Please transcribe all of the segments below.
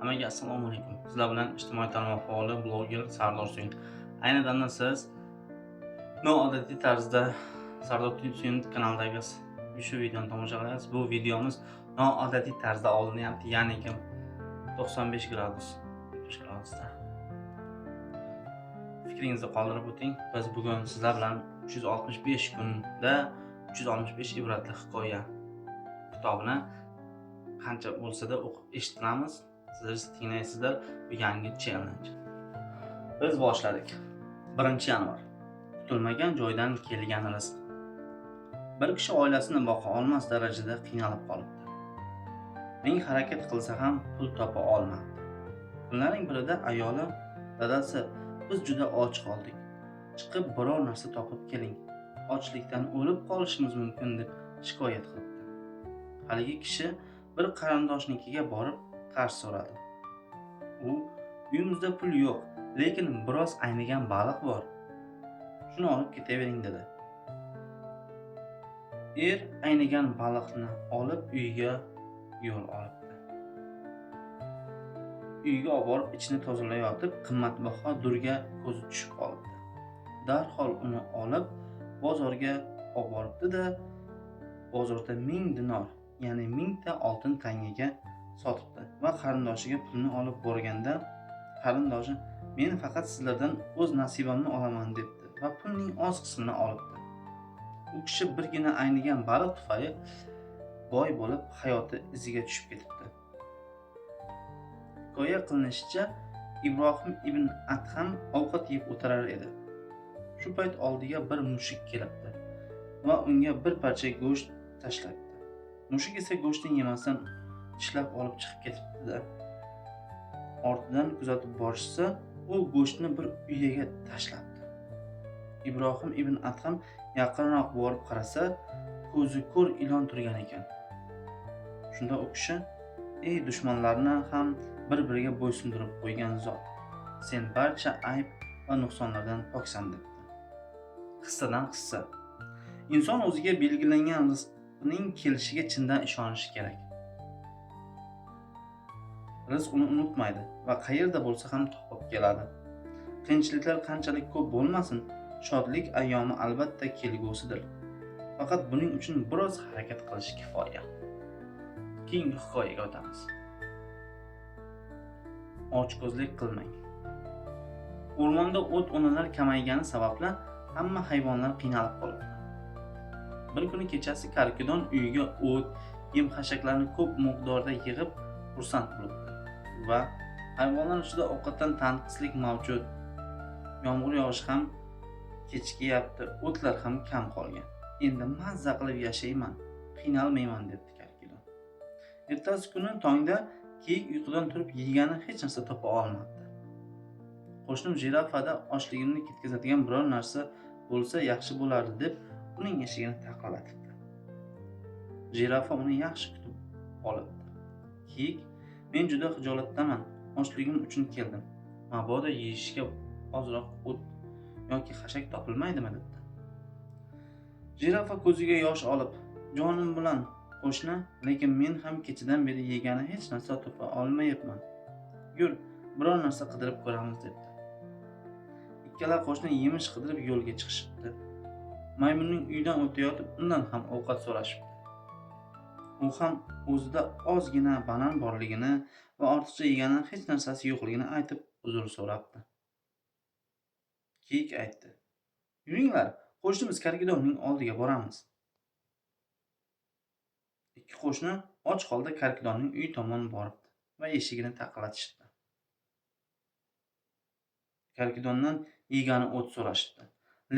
Hammaga assalomu alaykum. Sizlar bilan ijtimoiy tarmoq faoli bloger Sardor Suyun. Ayni damda siz noodatiy tarzda Sardor Suyun kanalidagi shu videoni tomosha qilyapsiz. Bu videomiz noodatiy tarzda olinyapti, ya'ni 95 gradus gradusda. Fikringizni qoldirib o'ting. Biz bugun sizlar bilan 365 kunda 365 ibratli hikoya kitobini qancha bo'lsa-da o'qib eshittiramiz. Sizlar tinglaysizlar, bu yangi challenge. Biz boshladik. 1-yanvar. Kutilmagan joydan kelgan rizq. Bir kishi oilasini boqa olmas darajada qiynalib qolibdi. Ming harakat qilsa ham pul topa olmadi. Kunlarning birida ayoli, "Dadasi, biz juda och qoldik. Chiqib biror narsa topib keling. Ochlikdan o'lib qolishimiz mumkin" deb shikoyat qilibdi. Haligi kishi bir qarindoshnikiga borib qarz so'radi. U, "Uyimizda pul yo'q, lekin biroz aynigan baliq bor. Shuni olib ketavering" dedi. Aynigan baliqni olib uyiga yo'l olibdi. Uyga olib borib ichini tozalayotib, qimmatbaho durga ko'zi tushib qolibdi. Darhol uni olib bozorga olib boribdi-da, bozorda 1000 dinor, ya'ni 1000 ta oltin tangaga sotibdi va qarindoshiga pulni olib borganda qarindoshi, "Men faqat sizlardan o'z nasibamni olaman" debdi va pulning oz qismini olibdi. U kishi birgina aynigan baliq tufayli boy bo'lib hayoti iziga tushib ketibdi. Hikoya qilinishicha, Ibrohim ibn Adham ovqat yeb o'tirar edi. Shu payt oldiga bir mushuk kelibdi va unga bir parcha go'sht tashlabdi. Mushuk esa go'shtni yemasdan tishlab olib chiqib ketibdi-da. Ortidan kuzatib borishsa, u go'shtni bir uyaga tashlabdi. Ibrohim ibn Adham yaqinroq borib qarasa, ko'zi ko'r ilon turgan ekan. Shunda u kishi, "Ey dushmanlarni ham bir-biriga bo'ysundirib qo'ygan zot, sen barcha ayb va nuqsonlardan poksan" debdi. Qissadan qissa. Inson o'ziga belgilangan rizqning kelishiga chindan ishonishi kerak. Rizq uni unutmaydi va qayerda bo'lsa ham topib keladi. Qiyinchiliklar qanchalik ko'p bo'lmasin, shodlik ayyomi albatta kelgusidir. Faqat buning uchun biroz harakat qilish kifoya. Keyingi hikoyaga o'tamiz. Ochko'zlik qilmang. O'rmonda o't o'nalar kamaygani sababli hamma hayvonlar qiynalib qolibdi. Bir kuni kechasi karkidon uyiga o't, yem-xashaklarni ko'p miqdorda yig'ib xursand bo'libdi va hayvonlar ichida ovqatdan tanqislik mavjud. Yomg'ir yog'ishi ham kechikayapti, o'tlar ham kam qolgan. Endi mazza qilib yashayman, qiynalmayman debdi karkidon. Ertasi kuni tongda kiyik uyqudan turib yegani hech narsa topa olmadi. Qo'shnim jirafada ochligimni ketkazadigan biror narsa bo'lsa yaxshi bo'lardi deb uning eshigini taqillatibdi. Jirafa uni yaxshi kutib olibdi. Kiyik, "Men juda xijolatdaman, ochligim uchun keldim. Mabodo yeyishga ozroq o't yoki xashak topilmaydimi" debdi. Jirafa ko'ziga yosh olib, "Jonim bilan qo'shni, lekin men ham kechadan beri yegani hech narsa topa olmayapman. Yur, biror narsa qidirib ko'ramiz" debdi. Ikkala qo'shni yemish qidirib yo'lga chiqishibdi. Maymunning uyidan o'tayotib, undan ham ovqat so'rashibdi. U ham o'zida ozgina banan borligini va ortiqcha yegani hech narsasi yo'qligini aytib uzr so'rabdi. Kiyik aytdi, "Yuringlar, qo'shnimiz karkidonning oldiga boramiz." Ikki qo'shni och holda karkidonning uyi tomon boribdi va eshigini taqillatishibdi. Karkidondan yegani o't so'rashibdi.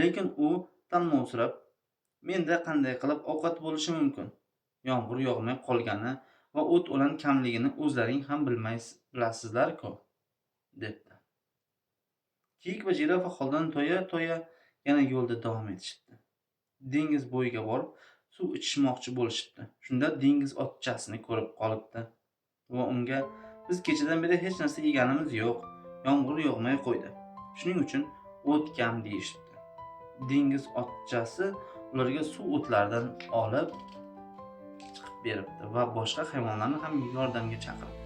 Lekin u talmovsirab, "Menda qanday qilib ovqat bo'lishi mumkin? Yomg'ir yog'may qolgani va o't o'lan kamligini o'zlaring ham bilasizlar-ku" debdi. Kiyik va jirafa holdan to'ya yana yo'lda davom etishibdi. Dengiz bo'yiga borib suv ichishmoqchi bo'lishibdi. Shunda dengiz otchasini ko'rib qolibdi va unga, "Biz kechadan beri hech narsa yeganimiz yo'q. Yomg'ir yog'may qo'ydi. Shuning uchun o't kam" deyishibdi. Dengiz otchasi ularga suv o'tlaridan olib chiqib beribdi va boshqa hayvonlarni ham yordamga chaqiribdi.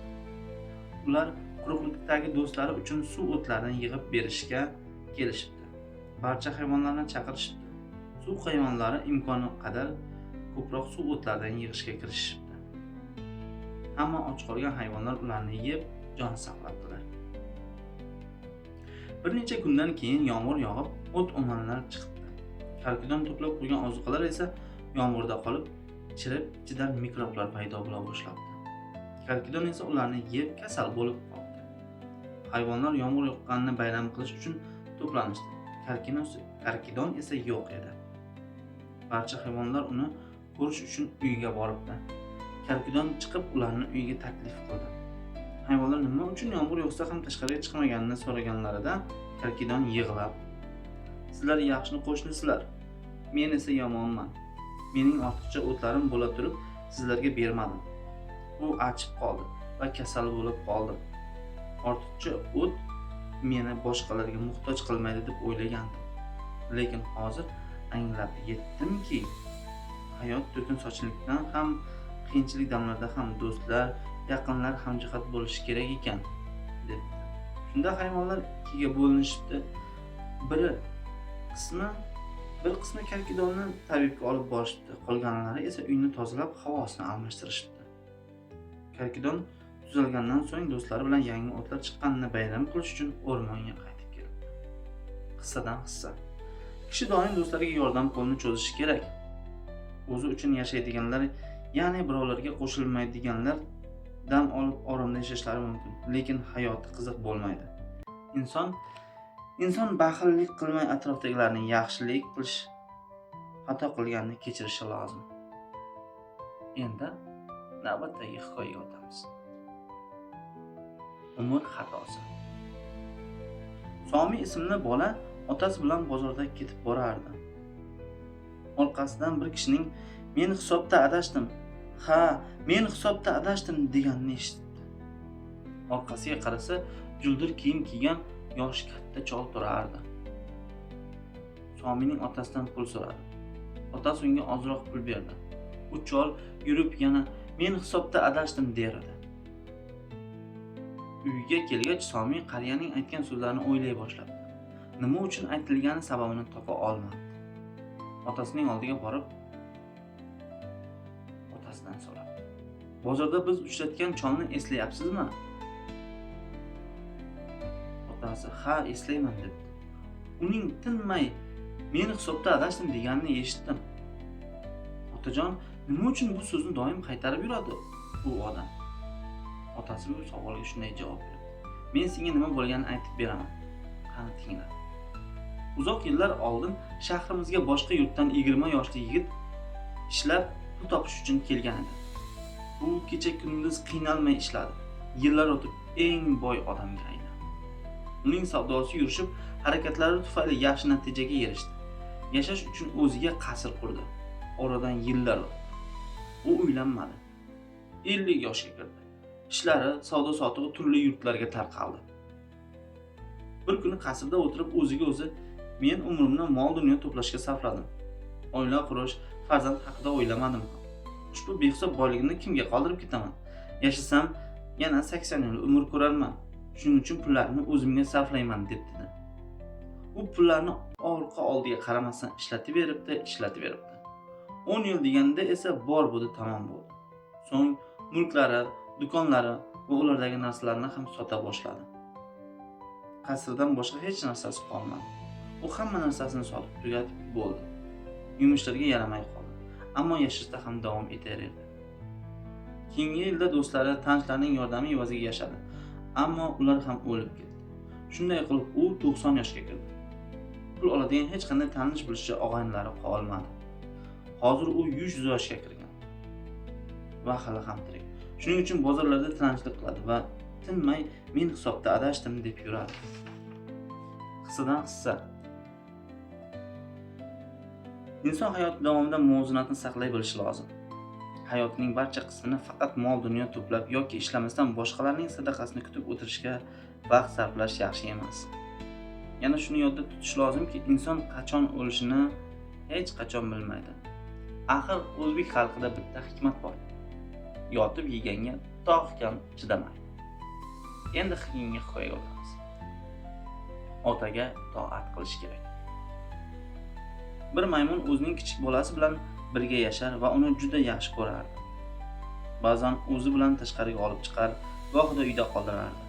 ular quruqlikdagi do'stlari uchun suv o'tlarini yig'ib berishga kelishibdi. Barcha hayvonlarni chaqirishibdi. Suv hayvonlari imkoni qadar ko'proq suv o'tlaridan yig'ishga kirishibdi. Ammo och qolgan hayvonlar ularni yeb, jon saqlabdilar. Bir necha kundan keyin yomg'ir yog'ib, o't o'manlar chiqdi. Karkidon to'plab qo'ygan ozuqalar esa yomg'irda qolib, chirib, ichidan mikroblar paydo bo'la boshladi. Karkidon esa ularni yeb kasal bo'lib qoldi. Hayvonlar yomg'ir yoqqanini bayram qilish uchun to'planishdi. Karkidon esa yo'q edi. Barcha hayvonlar uni ko'rish uchun uyiga boribdi. Karkidon chiqib ularni uyiga taklif qildi. Hayvonlar nima uchun yomg'ir yog'sa ham tashqariga chiqmaganini so'raganlarida Karkidon yig'lab: "Sizlar yaxshi qo'shnisizlar, men esa yomonman. Mening ortiqcha o'tlarim bo'la turib, sizlarga bermadim. U achib qoldi va kasal bo'lib qoldim. Ortiqcha o't meni boshqalarga muhtoj qilmaydi deb o'ylagandim. Lekin hozir anglab yetdimki, hayot to'kin sochlikdan ham, qiyinchilik damlarda ham do'stlar, yaqinlar hamjihat bo'lishi kerak ekan", debdi. Shunda hayvonlar ikkiga bo'linishibdi. Bir qismi Karkidonni tabibga olib borishibdi, qolganlari esa uyni tozalab, havosini almashtirishibdi. Karkidon tuzalgandan so'ng do'stlari bilan yangi o'tlar chiqqanini bayram qilish uchun o'rmonga qaytib keldi. Qissadan hissa. Kishi doim do'stlariga yordam qo'lini cho'zishi kerak. O'zi uchun yashaydiganlar, ya'ni birovlarga qo'shilmaydiganlar dam olib oromda yashashlari mumkin, lekin hayoti qiziq bo'lmaydi. Inson baxillik qilmay atrofdagilarning yaxshilik qilish, xato qilganini kechirishi lozim. Endi navbatdagi hikoyaga o'tamiz. Umr xatosi. Somi ismli bola otasi bilan bozorda ketib borardi. Orqasidan bir kishining "Men hisobda adashdim. Ha, men hisobda adashdim" deganini eshitdi. Orqasiga qarasa, juldir kiyim kiygan yosh katta chol turardi. Somining otasidan pul so'radi. Otasi unga ozroq pul berdi. U chol yurib yana "Men hisobda adashdim" derdi. Uyga kelgach, Somi qariyaning aytgan so'zlarini o'ylay boshladi. Nima uchun aytilgani sababini topa olmadi. Otasining oldiga borib, otasidan so'radi: "Bozorda biz uchratgan cholni eslayapsizmi?" Otasi "Ha, eslayman" dedi. Uning tinmay "Men hisobda adashdim" deganini eshitdim. "Otajon, nima uchun bu so'zni doim qaytarib yuradi bu odam?" Otasi bu savolga shunday javob berdi: "Men senga nima bo'lganini aytib beraman. Qani tingla. Uzoq yillar oldin shahrimizga boshqa yurtdan 20 yoshli yigit ishlab pul topish uchun kelgan edi. U kecha kunduz qiynalmay ishladi. Yillar o'tib eng boy odamga aylandi. Uning savdosi yurishib, harakatlari tufayli yaxshi natijaga erishdi. Yashash uchun o'ziga qasr qurdi. Oradan yillar o'tdi. U uylanmadi. 50 yoshga kirdi. Ishlari, savdo-sotig'i turli yurtlarga tarqaldi. Bir kuni qasrda o'tirib o'ziga o'zi: "Men umrimni mol-dunyo to'plashga sarfladim. Oila qurish, farzand haqida o'ylamadim. Ushbu behisob boyligimni kimga qoldirib ketaman? Yashasam yana 80 yil umr ko'rarman. Shuning uchun pullarni o'zimga sarflayman" dedi. U pullarni orqa oldiga qaramasdan ishlatib beribdi. 10 yil deganda esa bor bo'ldi, tamom bo'ldi. So'ng mulklari, do'konlari va ulardagi narsalarni ham sota boshladi. Qasrdan boshqa hech narsasi qolmadi. U hamma narsasini sotib tugatib bo'ldi. Yumushlarga yaramay qoldi, ammo yashashda ham davom etaverdi. Keyingi yilda do'stlari, tanishlarining yordami evaziga yashadi, ammo ular ham o'lib ketdi. Shunday qilib u 90 yoshga kirdi. Pul oladigan hech qanday tanish bilishchi og'aynilari qolmadi. Hozir u 100 yoshga kirgan va hali ham tirik. Shuning uchun bozorlarda tilanchilik qiladi va tinmay "Men hisobda adashdim" deb yuradi. Qissadan hissa. Inson hayoti davomida muvozanatni saqlay bilishi lozim. Hayotining barcha qismini faqat mol-dunyo to'plab yoki ishlamasdan boshqalarning sadaqasini kutib o'tirishga vaqt sarflash yaxshi emas. Yana shuni yodda tutish lozimki, inson qachon o'lishini hech qachon bilmaydi. Axir o'zbek xalqida bitta hikmat bor: yotib yeganga tog' ham chidamaydi. Endi keyingi hikoyaga o'tamiz. Otaga toat qilish kerak. Bir maymun o'zining kichik bolasi bilan birga yashar va uni juda yaxshi ko'rardi. Ba'zan o'zi bilan tashqariga olib chiqar, gohida uyda qoldirardi.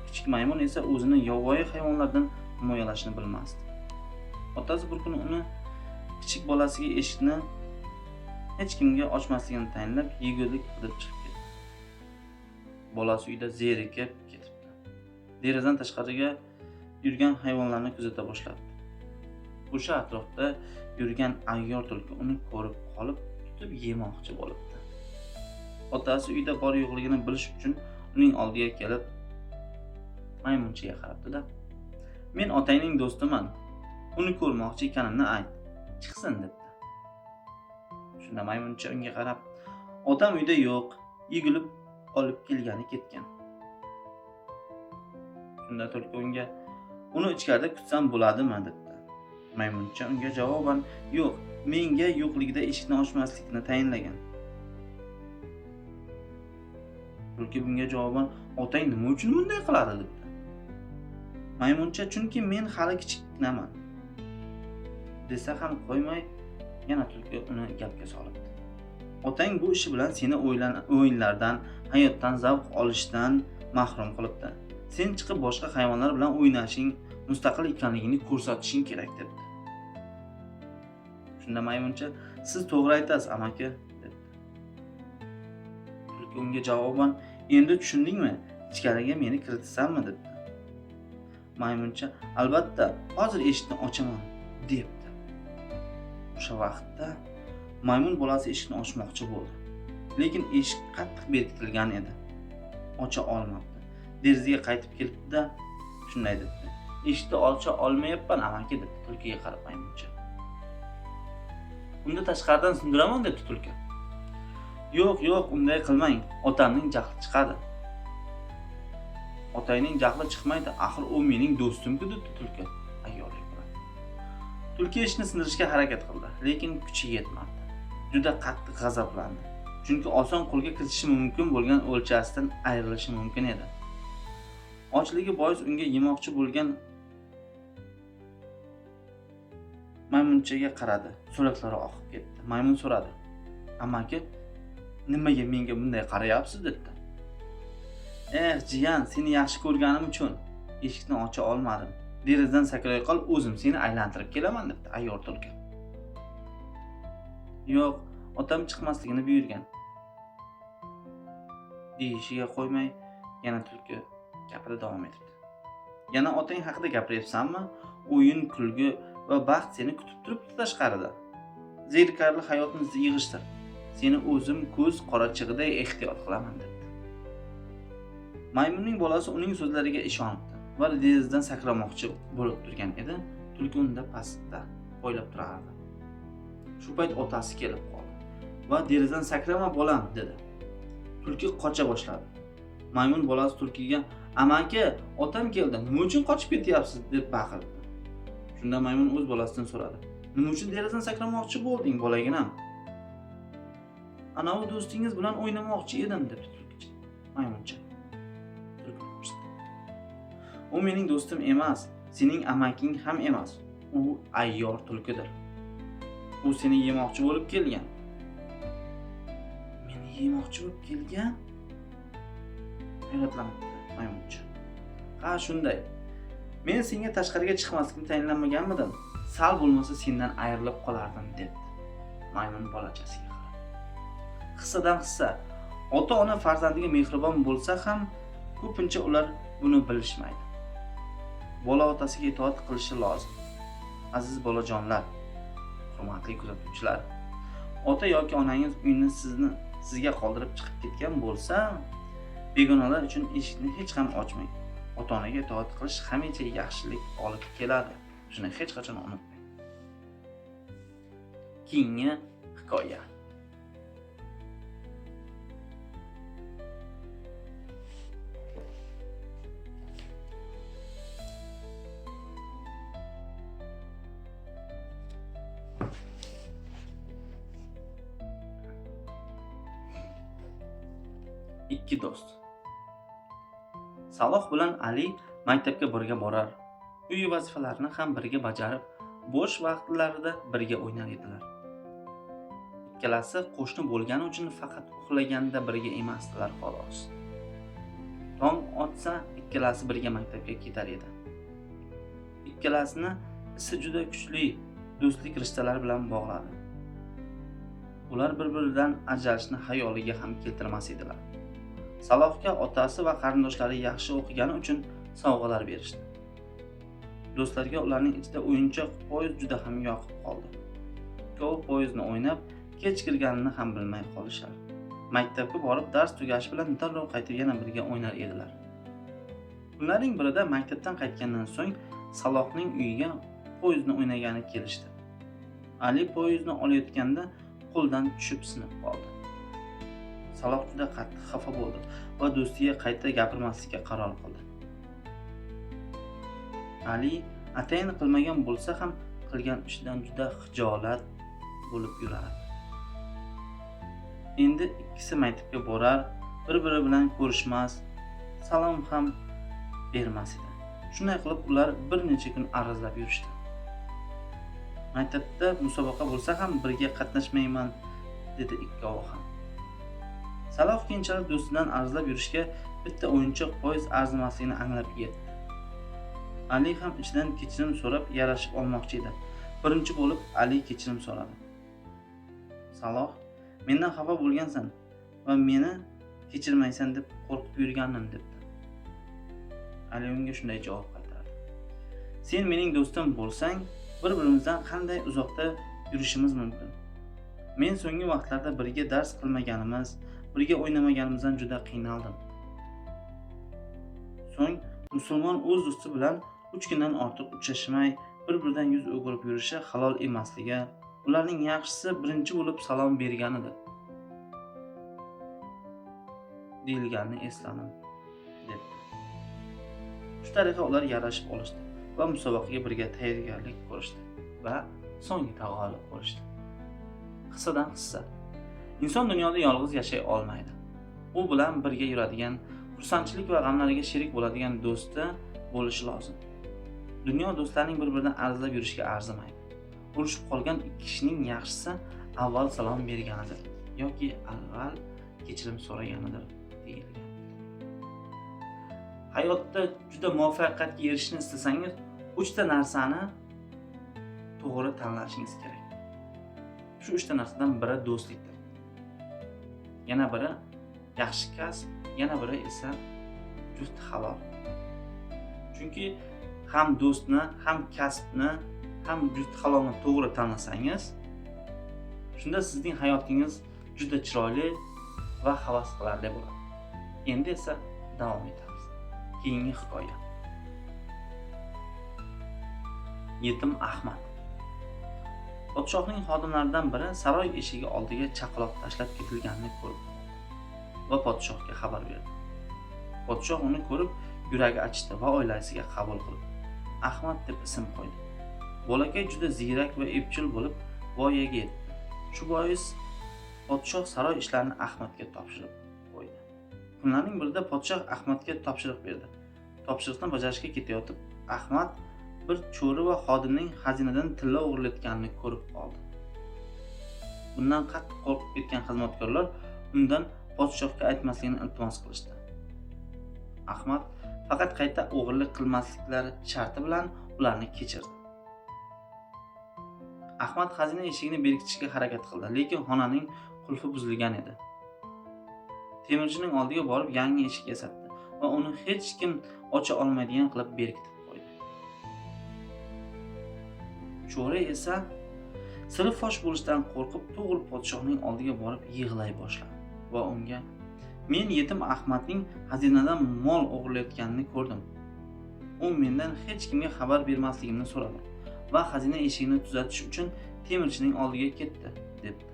Kichik maymun esa o'zini yovvoyi hayvonlardan himoyalashni bilmasdi. Otasi bir kuni uni kichik bolasiga eshikni hech kimga ochmasligini tayinlab, yegulik qilib chiqib ketdi. Bolasi uyda zerikib ketibdi. Derazadan tashqariga yurgan hayvonlarni kuzata boshladi. O'sha atrofda yurgan ayyor tulki uni ko'rib qolib, tutib yemoqchi bo'libdi. Otasi uyda bor yo'qligini bilish uchun uning oldiga kelib, maymunchaga qarabdi-da: "Men otangning do'stiman. Uni ko'rmoqchi ekanimni ayt, chiqsin" debdi. Shunda maymuncha unga qarab: "Otam uyda yo'q, yugurib olib kelgani ketgan." Shunda tulki unga: "Uni ichkarida kutsam bo'ladimi?" debdi. Maymuncha unga javoban: "Yo'q, menga yo'qligida eshikni ochmaslikni tayinlagan." Tulki bunga javoban: "Otang nima uchun bunday qiladi?" debdi. Maymuncha: "Chunki men hali kichkinaman" desa ham qo'ymay, yana tulki uni gapga solibdi. "Otang bu ishi bilan seni o'yinlardan, hayotdan zavq olishdan mahrum qilibdi. Sen chiqib boshqa hayvonlar bilan o'ynashing, mustaqil ekanligingni ko'rsatishing kerak" debdi. Shunda maymuncha: "Siz to'g'ri aytasiz, amaki" dedi. Tulki unga javoban: "Endi tushundingmi? Ichkariga meni kiritsanmi?" debdi. Maymuncha: "Albatta, hozir eshikni ochaman" debdi. O'sha vaqtda maymun bolasi eshikni ochmoqchi bo'ldi, lekin eshik qattiq berkitilgan edi. Ocha olmabdi. Derazaga qaytib kelibdi-da, shunday debdi: "Eshikni ocha olmayapman, amaki" debdi tulkiga qarab maymuncha. "Unda tashqaridan sindiraman" debdi tulki. "Yo'q, unday qilmang. Otamning jahli chiqadi." "Otangning jahli chiqmaydi, axir u mening do'stim-ku" debdi tulki ayyorlik bilan. Tulki eshikni sindirishga harakat qildi, lekin kuchi yetmadi. Juda qattiq g'azablandi, chunki oson qo'lga kiritishi mumkin bo'lgan o'lchasidan ayrilishi mumkin edi. Ochligi bois unga yemoqchi bo'lgan maymunchaga qaradi, so'laklari oqib ketdi. Maymun so'radi: "Amaki, nimaga menga bunday qarayapsiz?" dedi. Jiyan, seni yaxshi ko'rganim uchun eshikni ocha olmadim. Derazadan sakray qol, o'zim seni aylantirib kelaman" debdi ayyor tulki. "Yo'q, otam chiqmasligini buyurgan" deyishiga qo'ymay, yana tulki gapida davom etdi. "Yana otang haqida gapiryapsanmi? O'yin, kulgi va baxt seni kutib turibdi tashqarida. Zerikarli hayotni yig'ishtir. Seni o'zim ko'z qorachig'iday ehtiyot qilaman" dedi. Maymunning bolasi uning so'zlariga ishonibdi va derazadan sakramoqchi bo'lib turgan edi. Tulki unda pastda poylab turardi. Shu payt otasi kelib qoldi va "Derazadan sakrama bolam" dedi. Tulki qocha boshladi. Maymun bolasi tulkiga: "Amaki, otam keldi. Nima uchun qochib ketyapsiz?" deb baqirdi. Shunda maymun o'z bolasidan so'radi: "Nima uchun derazadan sakramoqchi bo'lding, bolaginam?" "Anavi do'stingiz bilan o'ynamoqchi edim" dedi tulki. Maymuncha: "U mening do'stim emas, sening amaking ham emas. U ayyor tulkidir. U seni yemoqchi bo'lib kelgan." "Meni yemoqchi bo'lib kelgan?" hayratlanibdi maymuncha. "Ha, shunday. Men senga tashqariga chiqmaslikni tayinlamaganmidim? Sal bo'lmasa sendan ayrilib qolardim" dedi maymun bolachasiga qarab. Hissadan hissa, ota-ona farzandiga mehribon bo'lsa ham, ko'pincha ular buni bilishmaydi. Bola otasiga itoat qilishi lozim. Aziz bolajonlar, hurmatli kuzatuvchilar, ota yoki onangiz uyni sizga qoldirib chiqib ketgan bo'lsa, begonalar uchun eshikni hech ham ochmang. Ota-onaga itoat qilish hamisha yaxshilik olib keladi. Shuni hech qachon unutmang. Keyingi hikoya. Ikki do'st. Saloh bilan Ali maktabga birga borar, uy vazifalarini ham birga bajarib, bo'sh vaqtlarida birga o'ynar edilar. Ikkalasi qo'shni bo'lgani uchun faqat uxlaganda birga emasdilar xolos. Tong otsa ikkalasi birga maktabga ketar edi. Ikkalasini isi juda kuchli do'stlik rishtalari bilan bog'ladi. Ular bir-biridan ajralishni xayoliga ham keltirmas edilar. Salohga otasi va qarindoshlari yaxshi o'qigani uchun sovg'alar berishdi. Do'stlarga ularning ichida o'yinchoq poyezd juda ham yoqib qoldi. Ko'p poyezdni o'ynab, kech kirganini ham bilmay qolishar. Maktabga borib dars tugashi bilan darrov qaytib yana birga o'ynar edilar. Kunlarning birida maktabdan qaytgandan so'ng Salohning uyiga poyezdni o'ynagani kelishdi. Ali poyezdni olayotganda qo'ldan tushib sinib qoldi. Saloh juda qattiq xafa bo'ldi va do'stiga qayta gapirmaslikka qaror qildi. Ali atayin qilmagan bo'lsa ham qilgan ishidan juda xijolat bo'lib yurardi. Endi ikkisi maktabga borar, bir-biri bilan ko'rishmas, salom ham bermas edi. Shunday qilib ular bir necha kun arazlab yurishdi. Maktabda musobaqa bo'lsa ham birga qatnashmayman dedi ikkovi ham. Saloh keyinchalik do'stidan arazlab yurishga bitta o'yinchoq poyezd arzimasligini anglab yetdi. Ali ham ichidan kechirim so'rab yarashib olmoqchi edi. Birinchi bo'lib Ali kechirim so'radi. Saloh, mendan xafa bo'lgansan va meni kechirmaysan deb qo'rqib yurganim debdi. Ali unga shunday javob qaytardi. Sen mening do'stim bo'lsang, bir-birimizdan qanday uzoqda yurishimiz mumkin? Men so'nggi vaqtlarda birga dars qilmaganimiz, birga o'ynamaganimizdan juda qiynaldim. So'ng musulmon o'z do'sti bilan 3 kundan ortiq uchrashmay, bir-biridan yuz o'girib yurishi halol emasligi, ularning yaxshisi birinchi bo'lib salom berganidir. deyilganini esladim, debdi. Shu tariqa ular yarashib olishdi va musobaqaga birga tayyorgarlik ko'rishdi va so'nggida g'olib bo'lishdi. Hissadan hissa. Inson dunyoda yolg'iz yashay olmaydi. U bilan birga yuradigan, xursandchilik va g'amlariga sherik bo'ladigan do'sti bo'lishi lozim. Dunyo do'stlarining bir-biridan arzlab yurishga arzimaydi. Urushib qolgan ikki kishining yaxshisi avval salom berganidir yoki avval kechirim so'raganidir deyilgan. Hayotda juda muvaffaqiyatga erishishni istasangiz, 3 ta narsani to'g'ri tanlashingiz kerak. Shu 3 ta narsadan biri do'stlikdir. Yana biri yaxshi kasb, yana biri esa juft halol. Chunki ham do'stni, ham kasbni, ham juft halolni to'g'ri tanlasangiz, shunda sizning hayotingiz juda chiroyli va havas qilarli bo'ladi. Endi esa davom etamiz. Keyingi hikoya. Yetim Ahmad. Podshohning xodimlaridan biri saroy eshigi oldiga chaqaloq tashlab ketilganini ko'rdi va podshohga xabar berdi. Podshoh uni ko'rib, yuragi achishdi va oilasiga qabul qildi. Ahmad deb ism qo'ydi. Bolakay juda ziyrak va epchil bo'lib, voyaga yetdi. Shu bois podshoh saroy ishlarini Ahmadga topshirib qo'ydi. Kunlarning birida podshoh Ahmadga topshiriq berdi. Topshiriqni bajarishga ketayotib, Ahmad bir cho'ri va xodimning xazinadan tilla o'g'irlayotganini ko'rib qoldi. Bundan qattiq qo'rqib ketgan xizmatkorlar undan podshohga aytmasligini iltimos qilishdi. Ahmad faqat qayta o'g'irlik qilmasliklari sharti bilan ularni kechirdi. Ahmad xazina eshigini berkitishga harakat qildi, lekin xonaning qulfi buzilgan edi. Temirchining oldiga borib yangi eshik yasatdi va uni hech kim ocha olmaydigan qilib berkitib qo'ydi. Cho'ri esa siri fosh bo'lishdan qo'rqib to'g'ri podshohning oldiga borib yig'lay boshladi va unga: "Men yetim Ahmadning xazinadan mol o'g'irlayotganini ko'rdim. U mendan hech kimga xabar bermasligimni so'radi va xazina eshigini tuzatish uchun temirchining oldiga ketdi", debdi.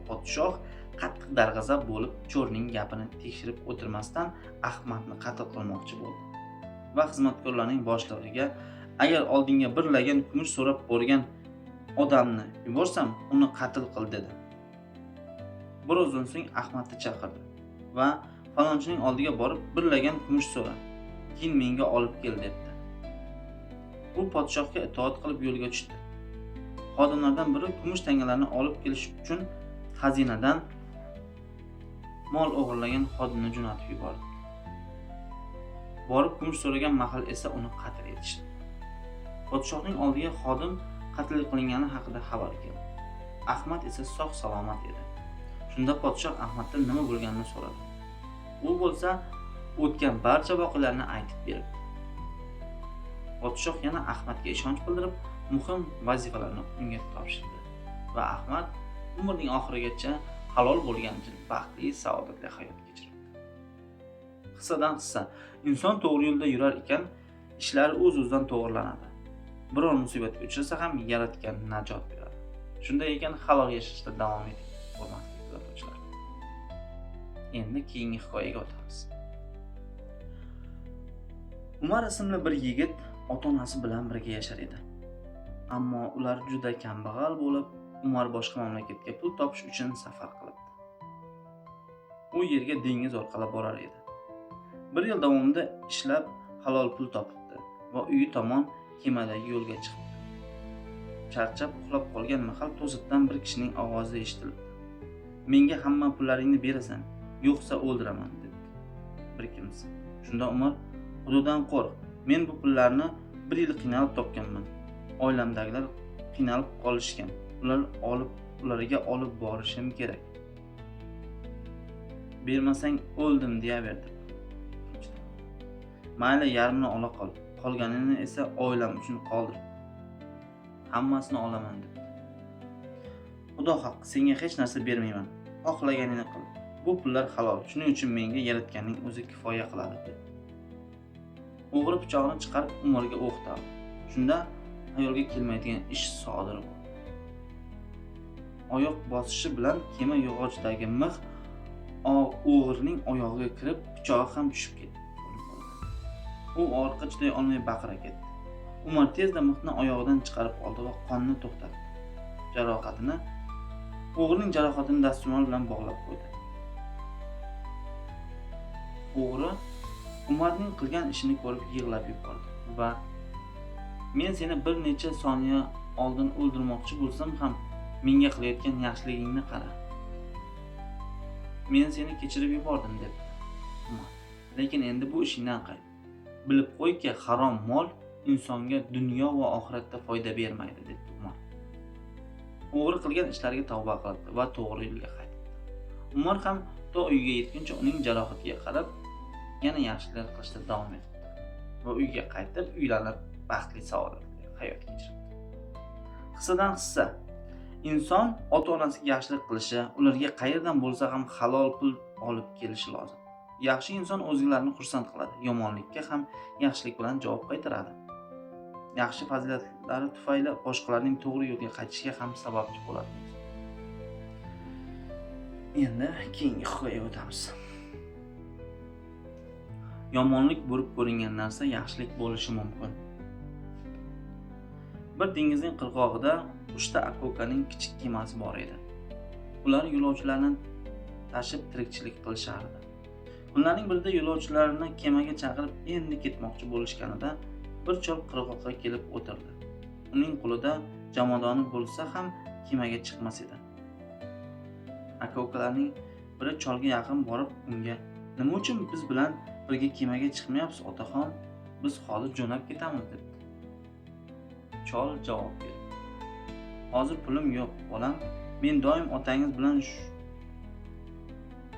Podshoh qattiq darg'azab bo'lib, cho'rning gapini tekshirib o'tirmasdan Ahmadni qatl qilmoqchi bo'ldi va xizmatkorlarning boshlig'iga: "Agar oldinga bir lagan kumush so'rab borgan odamni yuborsam, uni qatl qil", dedi. Birozdan so'ng Ahmadni chaqirdi va falonchining oldiga borib bir lagan kumush so'ra, keyin menga olib kel debdi. U podshohga itoat qilib yo'lga tushdi. Xodimlardan biri kumush tangalarni olib kelish uchun xazinadan mol o'g'irlagan xodimni jo'natib yubordi. Borib kumush so'ragan mahal esa uni qatl etishdi. Podshohning oldiga xodim qatl qilingani haqida xabar keldi. Ahmad esa sog' salomat edi. Shunda podshoh Ahmaddan nima bo'lganini so'radi. U bo'lsa o'tgan barcha voqealarni aytib berdi. Podshoh yana Ahmadga ishonch bildirib, muhim vazifalarni unga topshirdi va Ahmad umrining oxirigacha halol bo'lgan baxtli, saodatli hayot kechirdi. Qissadan qissa: inson to'g'ri yo'lda yurar ekan, ishlari o'z-o'zidan to'g'rilanadi. Biror musibatga uchrasa ham Yaratgan najot beradi. Shunday ekan, halol yashashda davom eting, hurmatli kuzatuvchilar. Endi keyingi hikoyaga o'tamiz. Umar ismli bir yigit ota-onasi bilan birga yashar edi. Ammo ular juda kambag'al bo'lib, Umar boshqa mamlakatga pul topish uchun safar qilibdi. U yerga dengiz orqali borar edi. Bir yil davomida ishlab halol pul topibdi va uyi tomon kemadagi yo'lga chiqdi. Charchab uxlab qolgan mahal to'satdan bir kishining ovozi eshitildi. "Menga hamma pullaringni berasan, yo'qsa o'ldiraman" dedi bir kimsa. Shunda Umar: "Xudodan qo'rq, men bu pullarni bir yil qiynalib topganman. Oilamdagilar qiynalib qolishgan. Ularga olib borishim kerak. Bermasang o'ldim" deyaverdi. "Mayli, yarmini ola qol. Qolganini esa oilam uchun qoldir. Hammasini olaman" dedi. "Xudo haqqi, senga hech narsa bermayman. Xohlaganingni qil. Bu pullar halol. Shuning uchun menga Yaratganning o'zi kifoya qiladi" dedi. O'g'ri pichoqni chiqarib Umarga o'qtaldi. Shunda ayolga kelmaydigan ish sodir bo'ldi. Oyoq bosishi bilan kema yog'ochdagi mix o'g'rining oyog'iga kirib, pichog'i ham tushib ketdi. U orqa chiday olmay baqira ketdi. Umar tezda mixni oyog'idan chiqarib oldi va qonni to'xtatdi. O'g'rining jarohatini dastro'mol bilan bog'lab qo'ydi. O'g'ri Umarning qilgan ishini ko'rib yig'lab yubordi va "Men seni bir necha soniya oldin o'ldirmoqchi bo'lsam ham, menga qilayotgan yaxshiligingni qara. Men seni kechirib yubordim" dedi Umar. "Lekin endi bu ishingdan qayt. Bilib qo'yki, harom mol insonga dunyo va oxiratda foyda bermaydi" dedi Umar. O'g'ri qilgan ishlariga tavba qildi va to'g'ri yo'lga qaytdi. Umar ham to uyiga yetguncha uning jarohatiga qarab, yana yaxshilik qilishda davom etdi va uyga qaytib, uylanib, baxtli, saodatli hayot kechirdi. Qissadan hissa: inson ota-onasiga yaxshilik qilishi, ularga qayerdan bo'lsa ham halol pul olib kelishi lozim. Yaxshi inson o'zgalarni xursand qiladi, yomonlikka ham yaxshilik bilan javob qaytaradi. Yaxshi fazilatlari tufayli boshqalarning to'g'ri yo'lga qaytishiga ham sababchi bo'ladi. Endi keyingi hikoyaga o'tamiz. Yomonlik bo'lib ko'ringan narsa yaxshilik bo'lishi mumkin. Bir dengizning qirg'og'ida 3 ta akokaning kichik kemasi bor edi. Ular yo'lovchilarni tashib tirikchilik qilishardi. Kunlarning birida yo'lovchilarni kemaga chaqirib endi ketmoqchi bo'lishganida bir chol qirg'oqqa kelib o'tirdi. Uning qo'lida jamadoni bo'lsa ham kemaga chiqmas edi. Aka-ukalarning biri cholga yaqin borib unga: "Nima uchun biz bilan birga kemaga chiqmayapsiz, otaxon? Biz hozir jo'nab ketamiz" dedi. Chol javob berdi: "Hozir pulim yo'q, bolam. Men doim otangiz bilan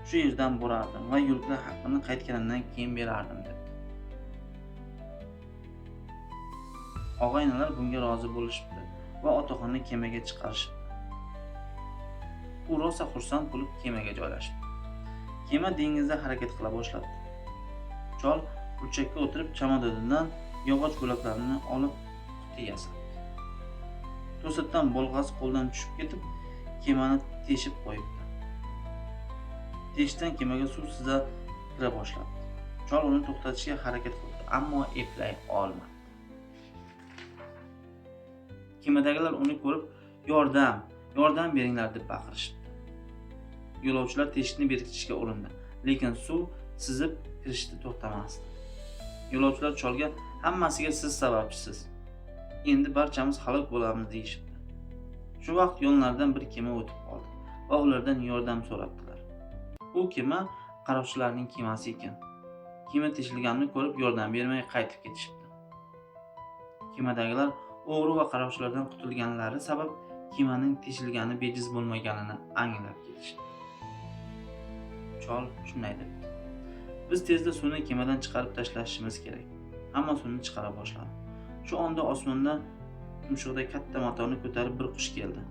shu yerdan borardim va yo'lklar haqqini qaytganimdan keyin berardim" dedi. Og'aynilar bunga rozi bo'lishibdi va otaxonni kemaga chiqarishibdi. U rosa xursand bo'lib kemaga joylashdi. Kema dengizda harakat qila boshladi. Chol burchakka o'tirib chamadonidan yog'och bo'laklarini olib quti yasadi. To'satdan bolg'asi qo'ldan tushib ketib, kemani teshib qo'yibdi. Teshdan kemaga suv siza kira boshladi. Chol uni to'xtatishga harakat qildi, ammo eplay olmadi. Kemadagilar uni ko'rib, "Yordam beringlar" deb baqirishdi. Yo'lovchilar teshikni berkitishga urindi, lekin suv sizib kirishda to'xtamasdi. Yo'lovchilar cholga hammasiga siz sababchisiz. Endi barchamiz halok bo'lamiz deyishibdi. Shu vaqt yonlaridan bir kema o'tib qoldi va ulardan yordam so'rabdilar. U kema qaroqchilarning kemasi ekan. Kema teshilganini ko'rib yordam bermay qaytib ketishibdi. Kemadagilar o'g'ri va qaroqchilardan qutulganlari sabab kemaning teshilgani bejiz bo'lmaganini anglab ketishdi. Chol shunday debdi: biz tezda suvni kemadan chiqarib tashlashimiz kerak. Hamma suvni chiqara boshladi. Shu onda osmonda tumshug'ida katta matoni ko'tarib bir qush keldi.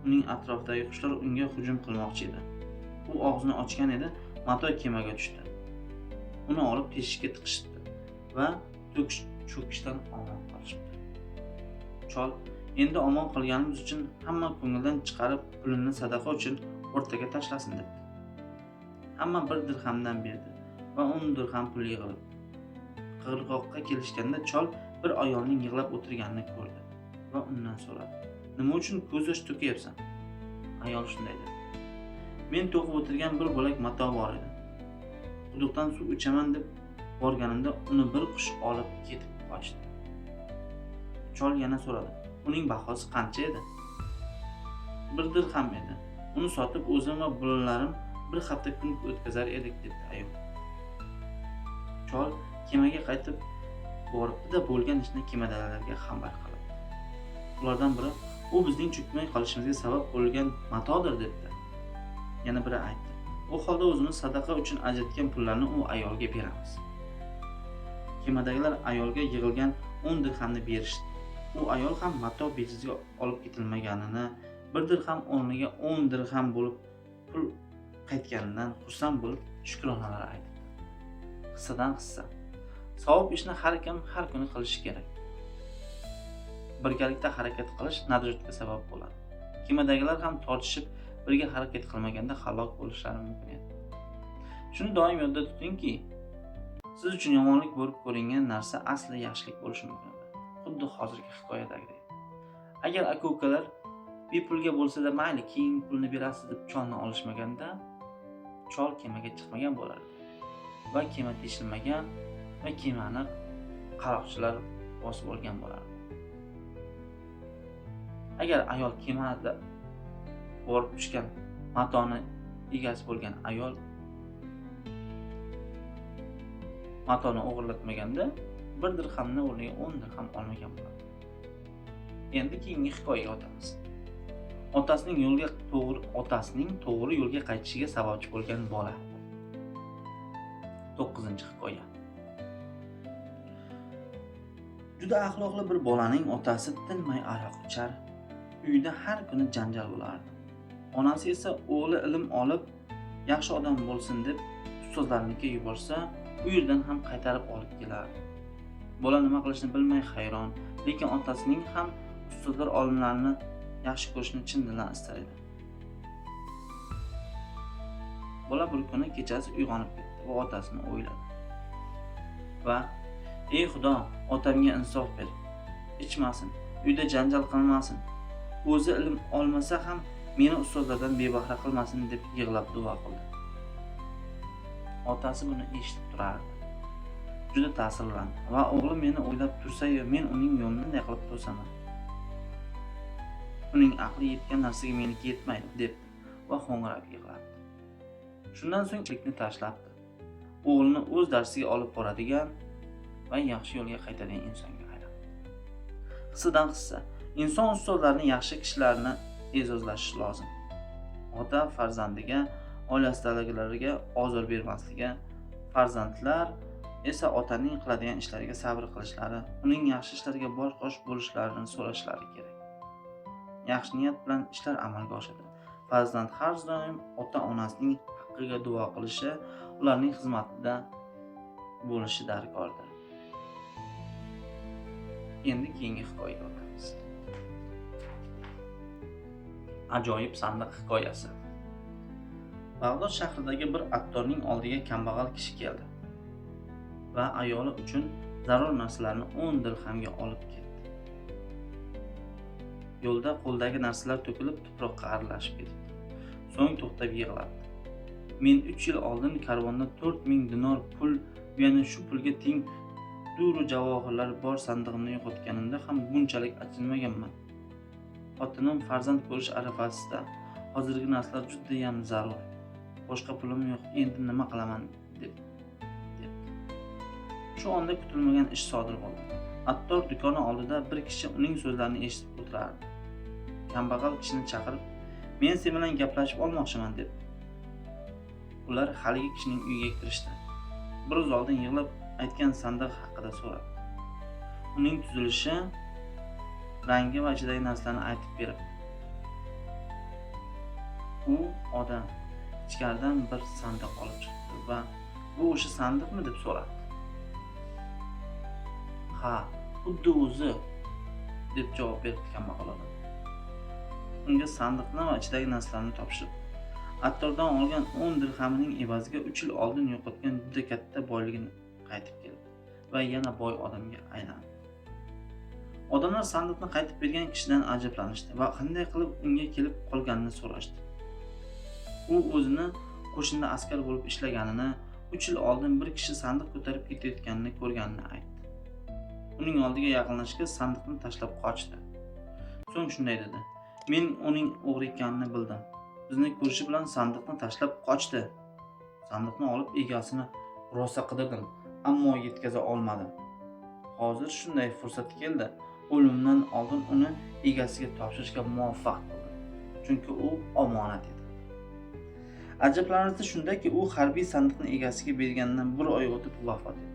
Uning atrofidagi qushlar unga hujum qilmoqchi edi. U og'zini ochgan edi, mato kemaga tushdi. Uni olib teshikka tiqishdi va cho'kishdan omon qolishdi. Chol endi omon qolganimiz uchun hamma ko'ngildan chiqarib pulini sadaqa uchun o'rtaga tashlasin dedi. Hamma 1 dirhamdan berdi va 10 dirham pul yig'ildi. Qirg'oqqa kelishganda chol bir ayolning yig'lab o'tirganini ko'rdi va undan so'radi: "Nima uchun ko'z yosh to'kyapsan?" Ayol shunday dedi: "Men to'qib o'tirgan bir bo'lak mato bor edi. Quduqdan suv ichaman deb borganimda uni bir qush olib ketib qochdi." Chol yana so'radi: "Uning bahosi qancha edi?" "1 dirham edi. Uni sotib o'zim va bolalarim bir hafta kun o'tkazar edik" dedi ayol. Chol kemaga qaytib boribdi-da bo'lgan ishni kemadagilarga xabar qildi. Ulardan biri: "U bizning cho'kmay qolishimizga sabab bo'lgan matodir" dedi. Yana biri aytdi: "U holda o'zimiz sadaqa uchun ajratgan pullarni u ayolga beramiz." Kemadagilar ayolga yig'ilgan 10 dirhamni berishdi. U ayol ham mato bejizga olib ketilmaganini, 1 dirham o'rniga 10 dirham bo'lib pul qaytganidan xursand bo'lib shukronalar aytdi. Hissadan hissa. Savob ishni har kim har kuni qilishi kerak. Birgalikda harakat qilish najotga sabab bo'ladi. Kemadagilar ham tortishib birga harakat qilmaganda halok bo'lishlari mumkin edi. Shuni doim yodda tutingki, siz uchun yomonlik bo'lib ko'ringan narsa asli yaxshilik bo'lishi mumkin. Xuddi hozirgi hikoyadagidek. Agar aka-ukalar bepulga bo'lsa-da mayli, keyin pulni berasiz deb cholni olishmaganda, chol kemaga chiqmagan bo'lardi va kema teshilmagan va kemani qaroqchilar bosib olgan bo'lardi. Agar ayol kemada borib tushgan matoni egasi bo'lgan ayol matoni o'g'irlatmaganda 1 dirhamni o'rniga 10 dirham olmagan bo'ladi. Endi keyingi hikoyaga o'tamiz. Otasining to'g'ri yo'lga qaytishiga sababchi bo'lgan bola. 9-hikoya. Juda axloqli bir bolaning otasi tinmay aroq ichar, uyda har kuni janjal bo'lardi. Onasi esa o'g'li ilm olib, yaxshi odam bo'lsin deb ustozlarnikiga yuborsa, u yerdan ham qaytarib olib kelardi. Bola nima qilishni bilmay hayron, lekin otasining ham ustozlar olimlarni yaxshi ko'rishni chin dildan istar edi. Bola bir kuni kechasi uyg'onib ketdi va otasini o'yladi. Va: "Ey Xudo, otamga insof ber. Ichmasin, uyda janjal qilmasin. O'zi ilm olmasa ham meni ustozlardan bebahra qilmasin" deb yig'lab duo qildi. Otasi buni eshitib turardi. Juda ta'sirlandi va o'g'lim meni o'ylab tursa-yu, men uning yo'lini qanday qilib to'saman? Uning aqli yetgan narsaga meniki yetmaydi deb va ho'ngrab yig'ladi. Shundan so'ng ishlikni tashlabdi. O'g'lini o'z darsiga olib boradigan va yaxshi yo'lga qaytadigan insonga aylandi. Hissidan hissa. Inson ustozlarini, yaxshi kishilarni e'zozlashi lozim. Ota farzandiga, oilasidagilarga ozor bermasligi, farzandlar esa otaning qiladigan ishlariga sabr qilishlari, uning yaxshi ishlariga bosh-qosh bo'lishlarini so'rashlari kerak. Yaxshi niyat bilan ishlar amalga oshadi. Farzand har doim ota-onasining haqqiga duo qilishi, ularning xizmatida bo'lishi darkordir. Endi keyingi hikoyaga o'tamiz. Ajoyib sandiq hikoyasi. Bag'dod shahridagi bir attorning oldiga kambag'al kishi keldi va ayoli uchun zarur narsalarni 10 dirhamga olib ketdi. Yo'lda qo'ldagi narsalar to'kilib tuproqqa aralashib ketdi. So'ng to'xtab yig'ladi. Men 3 yil oldin karvonda 4000 dinor pul, yana shu pulga teng duru javohirlar bor sandig'imni yo'qotganimda ham bunchalik achinmaganman. Xotinim farzand ko'rish arafasida. Hozirgi narsalar judayam zarur. Boshqa pulim yo'q, endi nima qilaman debdi. Shu onda kutilmagan ish sodir bo'ldi. Attor do'koni oldida bir kishi uning so'zlarini eshitib o'tirardi. Kambag'al kishini chaqirib, "Men sen bilan gaplashib olmoqchiman" dedi. Ular haligi kishining uyiga kirishdi. Bir oz oldin yig'lab aytgan sandiq haqida so'radi. Uning tuzilishi, rangi va ichidagi narsalarni aytib berib. U odam ichkaridan bir sandiq olib chiqdi va "Bu o'sha sandiqmi?" deb so'radi. "Ha, xuddi o'zi", deb javob berdi kambag'al odam. Unga sandiqni va ichidagi narsalarni topshirdi. Attordan olgan 10 dirhamining evaziga 3 yil oldin yo'qotgan juda katta boyligini qaytib keldi va yana boy odamga aylandi. Odamlar sandiqni qaytib bergan kishidan ajablanishdi va qanday qilib unga kelib qolganini so'rashdi. U o'zini qo'shinda askar bo'lib ishlaganini, 3 yil oldin bir kishi sandiq ko'tarib ketayotganini ko'rganini aytdi. Uning oldiga yaqinlashgach sandiqni tashlab qochdi. So'ng shunday dedi: "Men uning o'g'ri ekanini bildim. Bizni ko'rishi bilan sandiqni tashlab qochdi. Sandiqni olib egasini rosa qidirdim, ammo yetkaza olmadim. Hozir shunday fursat keldi. O'limdan oldin uni egasiga topshirishga muvaffaq bo'ldim. Chunki u omonat edi." Ajablanarlisi shundaki, u harbiy sandiqni egasiga berganidan 1 oy o'tib vafot etdi.